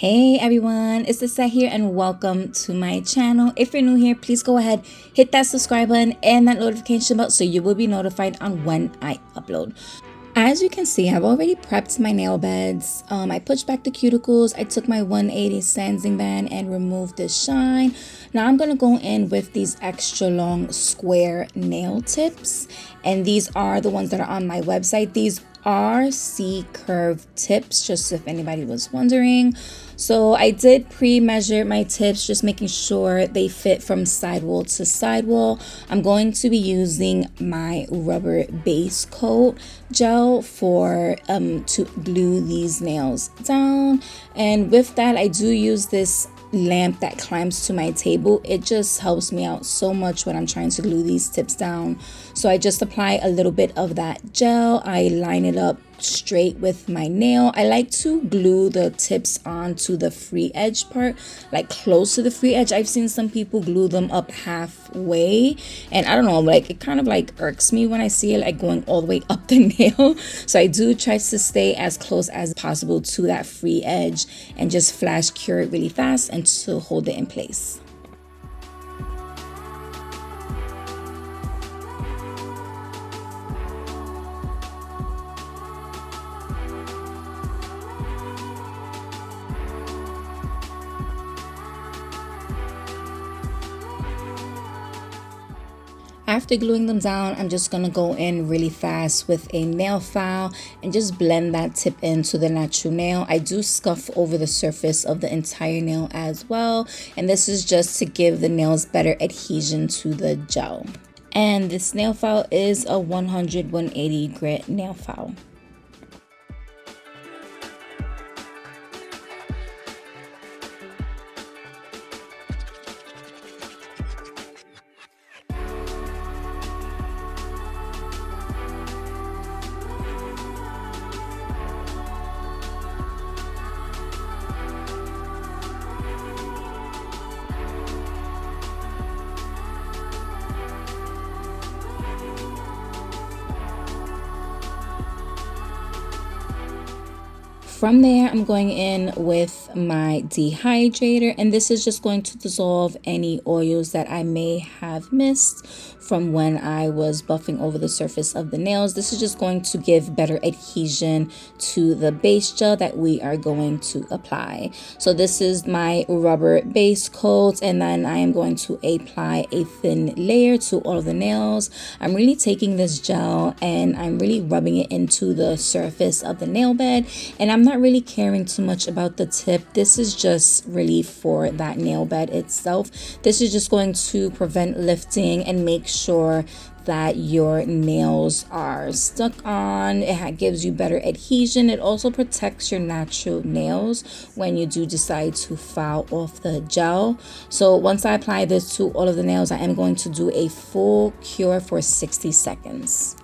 Hey everyone, it's Lissette here and welcome to my channel. If you're new here, please go ahead, hit that subscribe button and that notification bell so you will be notified on when I upload. As you can see, I've already prepped my nail beds. I pushed back the cuticles, I took my 180 sanding band and removed the shine. Now I'm going to go in with these extra long square nail tips, and these are the ones that are on my website. These are C-curve tips, just if anybody was wondering. So I did pre-measure my tips, just making sure they fit from sidewall to sidewall. I'm going to be using my rubber base coat gel for to glue these nails down. And with that, I do use this lamp that climbs to my table. It just helps me out so much when I'm trying to glue these tips down. So I just apply a little bit of that gel. I line it up straight with my nail. I like to glue the tips onto the free edge part, like close to the free edge. I've seen some people glue them up halfway, and I don't know, like it kind of like irks me when I see it like going all the way up the nail. So I do try to stay as close as possible to that free edge and just flash cure it really fast and to hold it in place. After gluing them down, I'm just going to go in really fast with a nail file and just blend that tip into the natural nail. I do scuff over the surface of the entire nail as well, and this is just to give the nails better adhesion to the gel. And this nail file is a 180 grit nail file. From there, I'm going in with my dehydrator, and this is just going to dissolve any oils that I may have missed from when I was buffing over the surface of the nails. This is just going to give better adhesion to the base gel that we are going to apply. So this is my rubber base coat, and then I am going to apply a thin layer to all of the nails. I'm really taking this gel and I'm really rubbing it into the surface of the nail bed, and I'm not really caring too much about the tip. This is just really for that nail bed itself. This is just going to prevent lifting and make sure that your nails are stuck on. It gives you better adhesion. It also protects your natural nails when you do decide to file off the gel. So once I apply this to all of the nails, I am going to do a full cure for 60 seconds.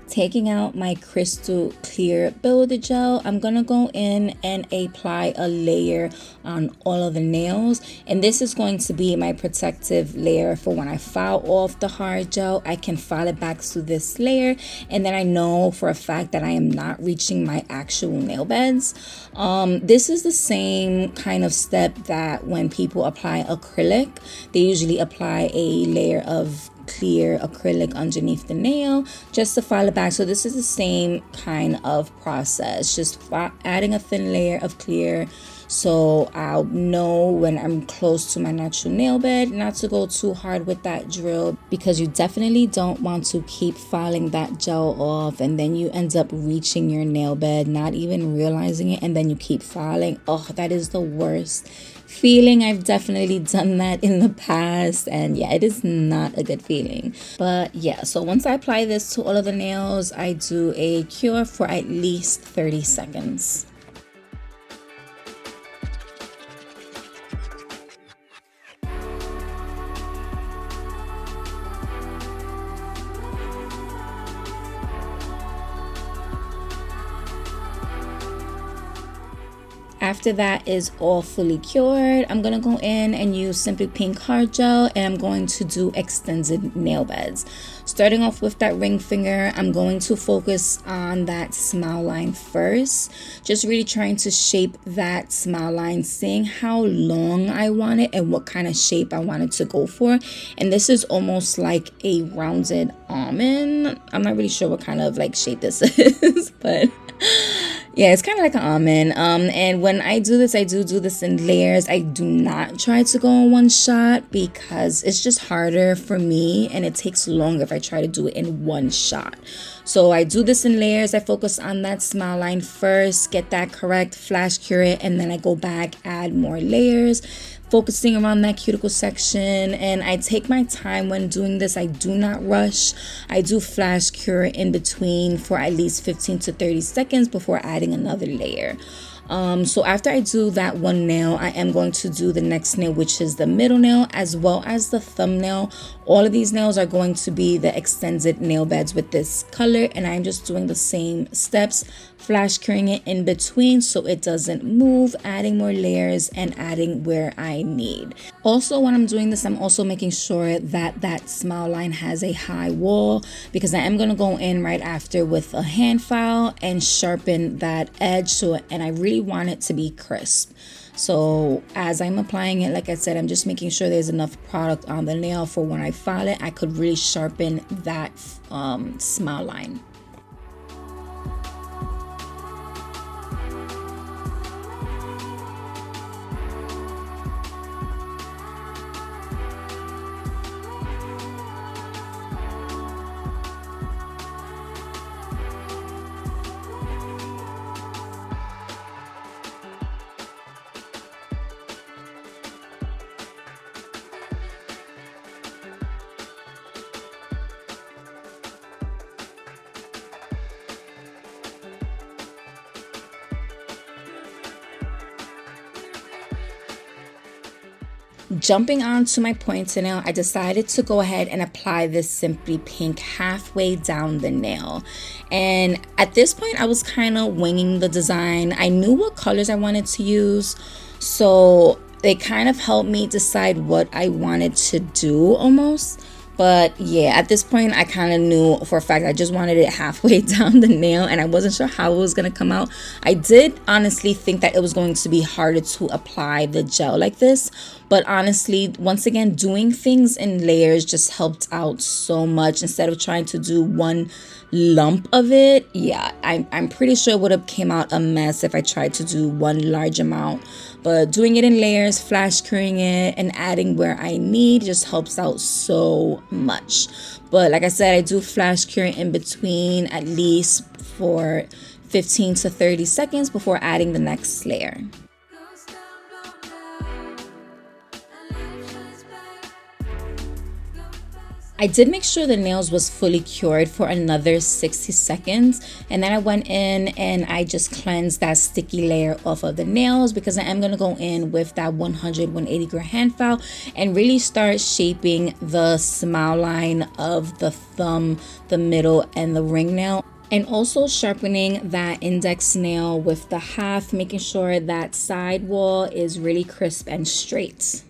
Taking out my crystal clear builder gel, I'm gonna go in and apply a layer on all of the nails, and this is going to be my protective layer for when I file off the hard gel. I can file it back to this layer, and then I know for a fact that I am not reaching my actual nail beds. This is the same kind of step that when people apply acrylic, they usually apply a layer of clear acrylic underneath the nail just to file it back. So this is the same kind of process, just adding a thin layer of clear so I'll know when I'm close to my natural nail bed not to go too hard with that drill, because you definitely don't want to keep filing that gel off and then you end up reaching your nail bed not even realizing it, and then you keep filing. Oh, that is the worst feeling. I've definitely done that in the past, and yeah, it is not a good feeling. But yeah, so once I apply this to all of the nails, I do a cure for at least 30 seconds. After that is all fully cured, I'm gonna go in and use Simply Pink hard gel, and I'm going to do extended nail beds. Starting off with that ring finger, I'm going to focus on that smile line first, just really trying to shape that smile line, seeing how long I want it and what kind of shape I want it to go for. And this is almost like a rounded almond. I'm not really sure what kind of like shape this is, but yeah, it's kind of like an almond. And when I do this, I do this in layers. I do not try to go in one shot because it's just harder for me and it takes longer if I try to do it in one shot. So I do this in layers. I focus on that smile line first, get that correct, flash cure it, and then I go back, add more layers, focusing around that cuticle section. And I take my time when doing this. I do not rush. I do flash cure in between for at least 15 to 30 seconds before adding another layer. So after I do that one nail, I am going to do the next nail, which is the middle nail, as well as the thumbnail. All of these nails are going to be the extended nail beds with this color, and I'm just doing the same steps, flash curing it in between so it doesn't move, adding more layers and adding where I need. Also, when I'm doing this, I'm also making sure that that smile line has a high wall, because I am going to go in right after with a hand file and sharpen that edge to it, and I really want it to be crisp. So as I'm applying it, like I said, I'm just making sure there's enough product on the nail for when I file it, I could really sharpen that smile line. Jumping on to my pointer nail, I decided to go ahead and apply this Simply Pink halfway down the nail. And at this point, I was kind of winging the design. I knew what colors I wanted to use, so they kind of helped me decide what I wanted to do almost. But yeah, at this point, I kind of knew for a fact I just wanted it halfway down the nail, and I wasn't sure how it was going to come out. I did honestly think that it was going to be harder to apply the gel like this. But honestly, once again, doing things in layers just helped out so much instead of trying to do one lump of it. Yeah, I'm pretty sure it would have came out a mess if I tried to do one large amount. But doing it in layers, flash curing it, and adding where I need just helps out so much. But like I said, I do flash cure in between at least for 15 to 30 seconds before adding the next layer. I did make sure the nails was fully cured for another 60 seconds, and then I went in and I just cleansed that sticky layer off of the nails, because I am going to go in with that 180 grit hand file and really start shaping the smile line of the thumb, the middle, and the ring nail. And also sharpening that index nail with the half, making sure that side wall is really crisp and straight.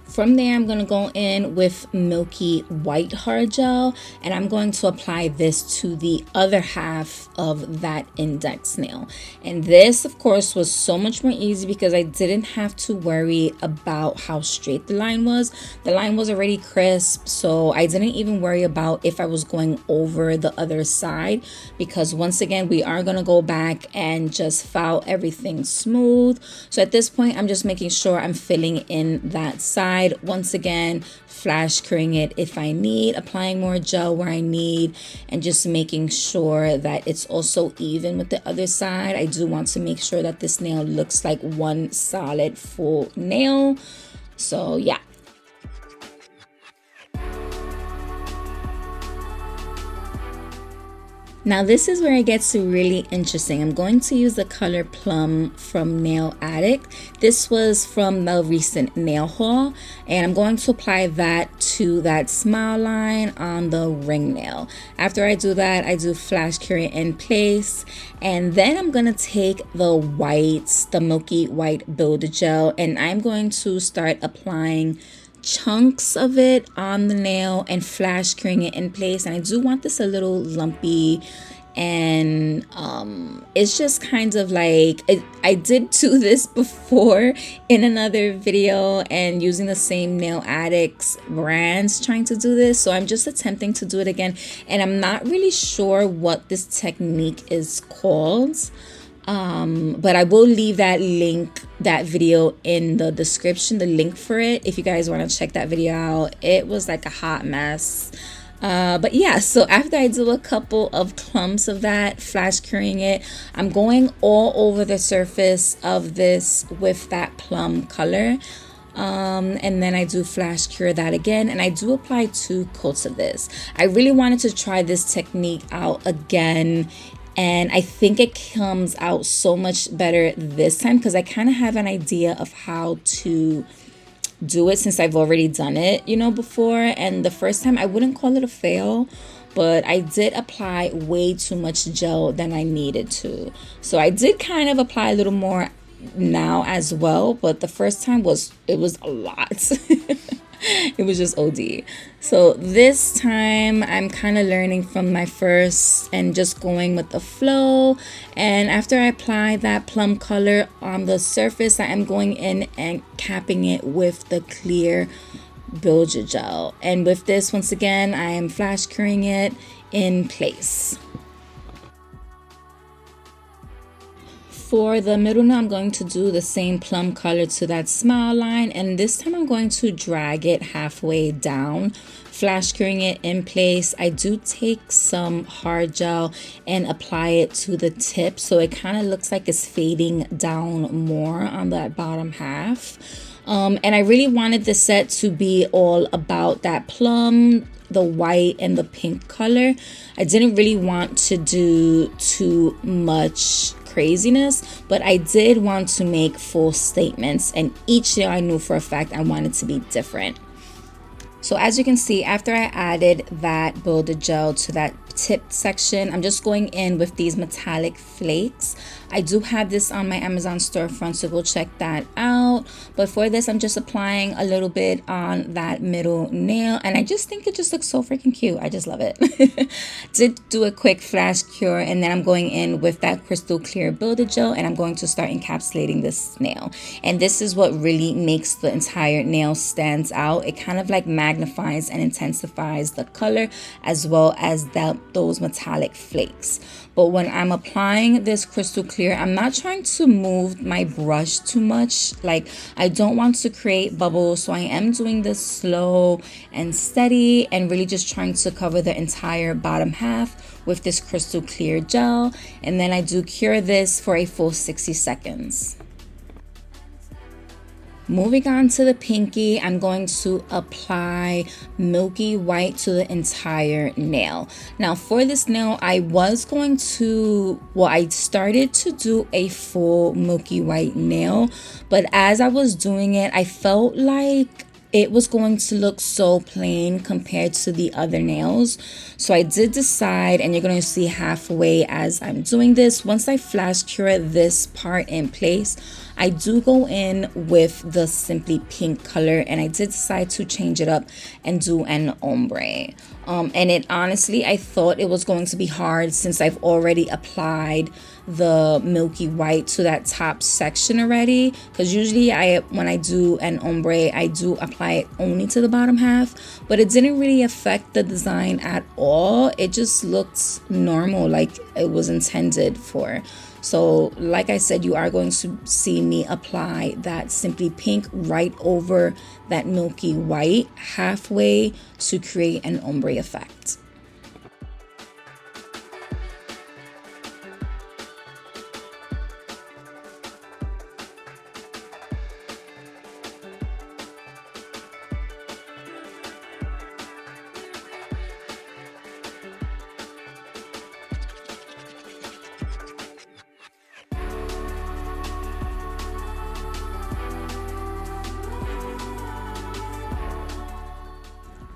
From there, I'm going to go in with milky white hard gel, and I'm going to apply this to the other half of that index nail. And this, of course, was so much more easy because I didn't have to worry about how straight the line was. The line was already crisp, so I didn't even worry about if I was going over the other side, because once again, we are going to go back and just file everything smooth. So at this point, I'm just making sure I'm filling in that side. Once again, flash curing it if I need, applying more gel where I need, and just making sure that it's also even with the other side. I do want to make sure that this nail looks like one solid full nail. So yeah. Now this is where it gets really interesting. I'm going to use the color Plum from Nail Addict. This was from the recent nail haul, and I'm going to apply that to that smile line on the ring nail. After I do that, I do flash cure it in place, and then I'm going to take the whites, the milky white builder gel, and I'm going to start applying chunks of it on the nail and flash curing it in place. And I do want this a little lumpy, and it's just kind of like I did do this before in another video and using the same Nail Addicts brands trying to do this, so I'm just attempting to do it again, and I'm not really sure what this technique is called. But I will leave that video in the description, the link for it, if you guys want to check that video out. It was like a hot mess. But yeah, so after I do a couple of clumps of that, flash curing it, I'm going all over the surface of this with that plum color. And then I do flash cure that again, and I do apply 2 coats of this. I really wanted to try this technique out again, and I think it comes out so much better this time because I kind of have an idea of how to do it since I've already done it, you know, before. And the first time, I wouldn't call it a fail, but I did apply way too much gel than I needed to. So I did kind of apply a little more now as well, but the first time was a lot. It was just OD. So this time I'm kind of learning from my first and just going with the flow. And after I apply that plum color on the surface, I am going in and capping it with the clear build your gel. And with this, once again, I am flash curing it in place. For the middle now, I'm going to do the same plum color to that smile line, and this time I'm going to drag it halfway down, flash curing it in place. I do take some hard gel and apply it to the tip, so it kind of looks like it's fading down more on that bottom half. And I really wanted the set to be all about that plum, the white, and the pink color. I didn't really want to do too much craziness, but I did want to make full statements, and each nail I knew for a fact I wanted to be different. So as you can see, after I added that builder gel to that tip section, I'm just going in with these metallic flakes. I do have this on my Amazon storefront, so go check that out. But for this, I'm just applying a little bit on that middle nail, and I just think it just looks so freaking cute. I just love it. Did do a quick flash cure, and then I'm going in with that crystal clear builder gel, and I'm going to start encapsulating this nail. And this is what really makes the entire nail stands out. It kind of like magnifies and intensifies the color as well as those metallic flakes. But when I'm applying this crystal clear, I'm not trying to move my brush too much. Like, I don't want to create bubbles, so I am doing this slow and steady and really just trying to cover the entire bottom half with this crystal clear gel. And then I do cure this for a full 60 seconds. Moving on to the pinky, I'm going to apply milky white to the entire nail. Now for this nail, I started to do a full milky white nail, but as I was doing it, I felt like it was going to look so plain compared to the other nails. So I did decide, and you're going to see halfway as I'm doing this, once I flash cure this part in place, I do go in with the Simply Pink color, and I did decide to change it up and do an ombre. And it honestly, I thought it was going to be hard since I've already applied the milky white to that top section already, because usually when I do an ombre, I do apply it only to the bottom half, but it didn't really affect the design at all. It just looked normal, like it was intended for. So like I said, you are going to see me apply that Simply Pink right over that milky white halfway to create an ombre effect.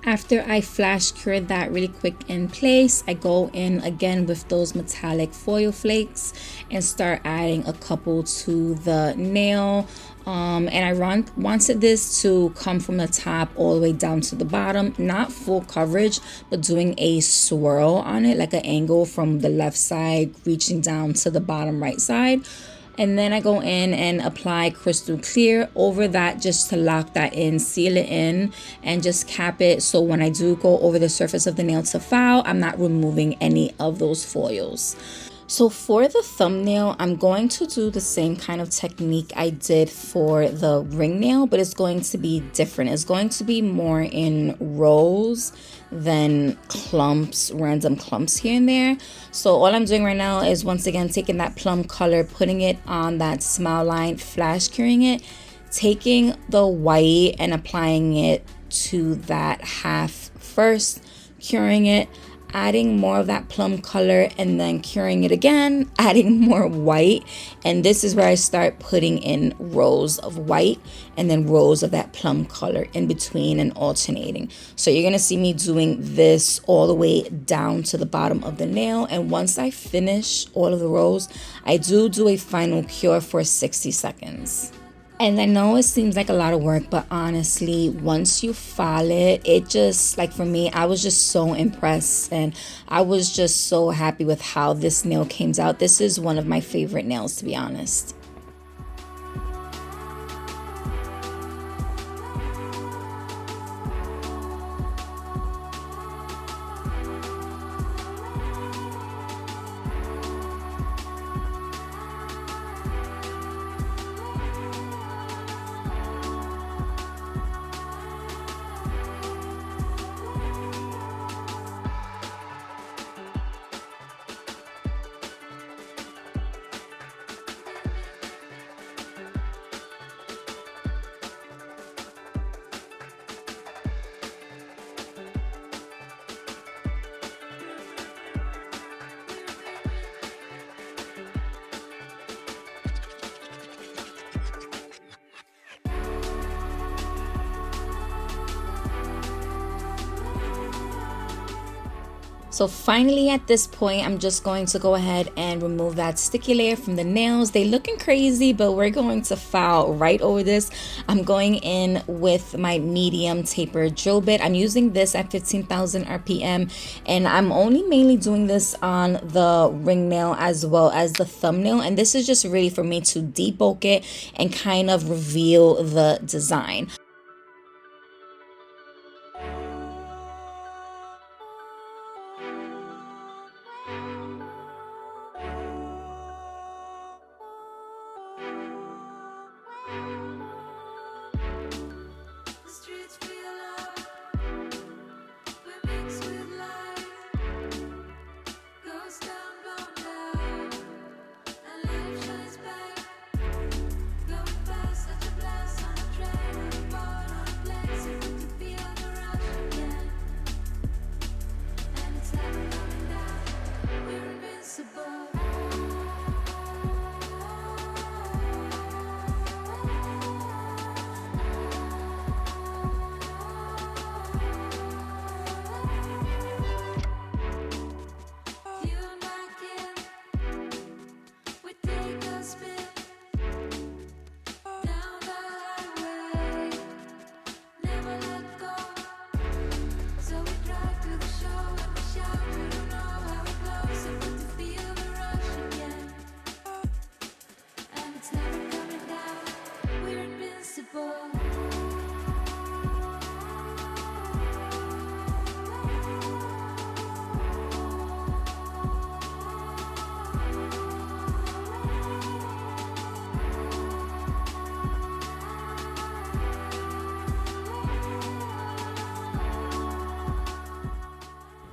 After I flash cured that really quick in place, I go in again with those metallic foil flakes and start adding a couple to the nail. And I wanted this to come from the top all the way down to the bottom, not full coverage, but doing a swirl on it, like an angle from the left side reaching down to the bottom right side. And then I go in and apply crystal clear over that just to lock that in, seal it in, and just cap it so when I do go over the surface of the nail to file, I'm not removing any of those foils. So for the thumbnail, I'm going to do the same kind of technique I did for the ring nail, but it's going to be different. It's going to be more in rows than clumps, random clumps here and there. So all I'm doing right now is once again taking that plum color, putting it on that smile line, flash curing it, taking the white and applying it to that half first, curing it, adding more of that plum color, and then curing it again, adding more white. And this is where I start putting in rows of white and then rows of that plum color in between and alternating. So you're gonna see me doing this all the way down to the bottom of the nail. And once I finish all of the rows, I do a final cure for 60 seconds. And I know it seems like a lot of work, but honestly, once you file it, it just, like for me, I was just so impressed and I was just so happy with how this nail came out. This is one of my favorite nails, to be honest. So finally at this point, I'm just going to go ahead and remove that sticky layer from the nails. They looking crazy, but we're going to file right over this. I'm going in with my medium taper drill bit. I'm using this at 15,000 RPM, and I'm only mainly doing this on the ring nail as well as the thumbnail. And this is just really for me to debulk it and kind of reveal the design.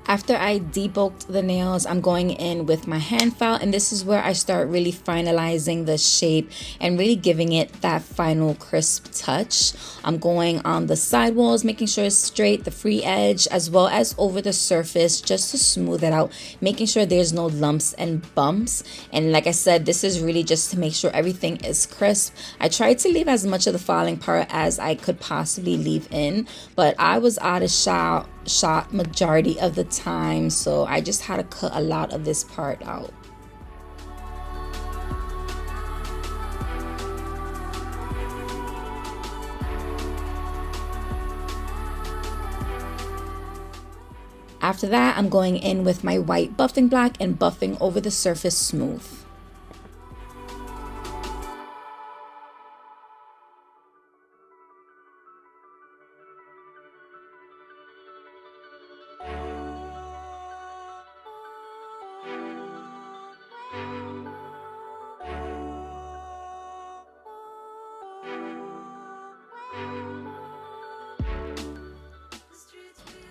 After I debulked the nails, I'm going in with my hand file, and this is where I start really finalizing the shape and really giving it that final crisp touch. I'm going on the side walls, making sure it's straight, the free edge, as well as over the surface, just to smooth it out, making sure there's no lumps and bumps. And like I said, this is really just to make sure everything is crisp. I tried to leave as much of the filing part as I could possibly leave in, but I was out of shot shot majority of the time, so I just had to cut a lot of this part out. After that, I'm going in with my white buffing black and buffing over the surface smooth.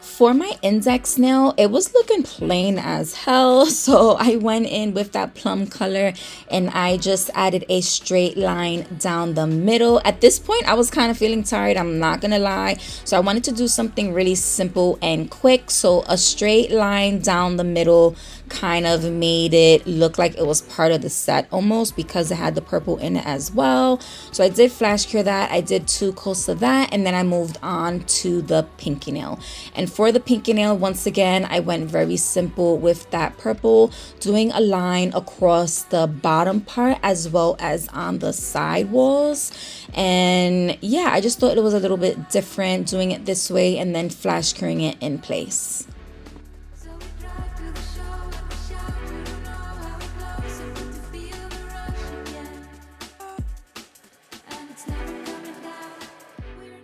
For my index nail, it was looking plain as hell, so I went in with that plum color and I just added a straight line down the middle. At this point, I was kind of feeling tired, I'm not gonna lie, so I wanted to do something really simple and quick. So a straight line down the middle kind of made it look like it was part of the set almost, because it had the purple in it as well. So I did flash cure that, I did 2 coats of that, and then I moved on to the pinky nail. And for the pinky nail, once again, I went very simple with that purple, doing a line across the bottom part as well as on the side walls. And yeah, I just thought it was a little bit different doing it this way and then flash curing it in place.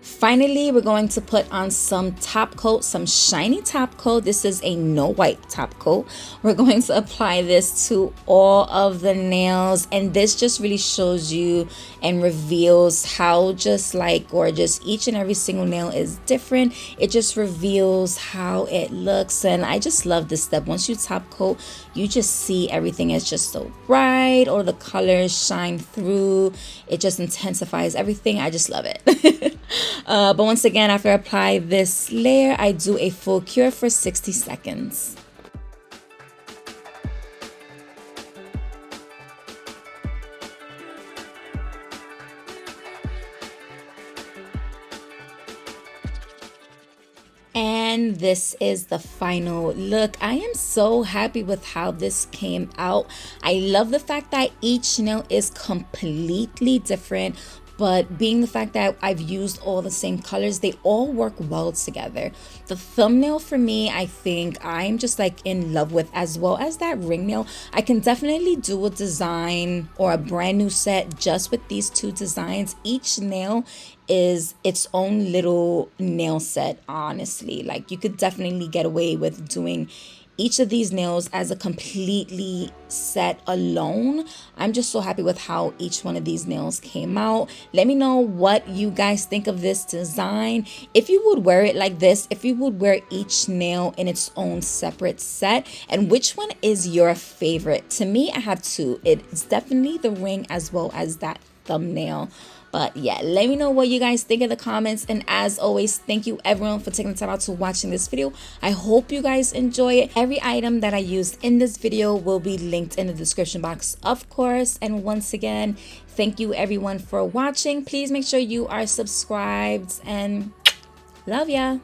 Finally, we're going to put on some top coat, some shiny top coat. This is a no white top coat. We're going to apply this to all of the nails, and this just really shows you and reveals how just like gorgeous each and every single nail is different. It just reveals how it looks, and I just love this step. Once you top coat, you just see everything is just so bright, or the colors shine through. It just intensifies everything. I just love it. But once again, after I apply this layer, I do a full cure for 60 seconds. And this is the final look. I am so happy with how this came out. I love the fact that each nail is completely different, but being the fact that I've used all the same colors, they all work well together. The thumbnail for me, I think I'm just like in love with, as well as that ring nail. I can definitely do a design or a brand new set just with these 2 designs. Each nail is its own little nail set, honestly. Like, you could definitely get away with doing each of these nails as a completely set alone. I'm just so happy with how each one of these nails came out. Let me know what you guys think of this design. If you would wear it like this, if you would wear each nail in its own separate set, and which one is your favorite. To me, I have 2. It's definitely the ring as well as that thumbnail. But yeah, let me know what you guys think in the comments. And as always, thank you everyone for taking the time out to watching this video. I hope you guys enjoy it. Every item that I used in this video will be linked in the description box, of course. And once again, thank you everyone for watching. Please make sure you are subscribed, and love ya.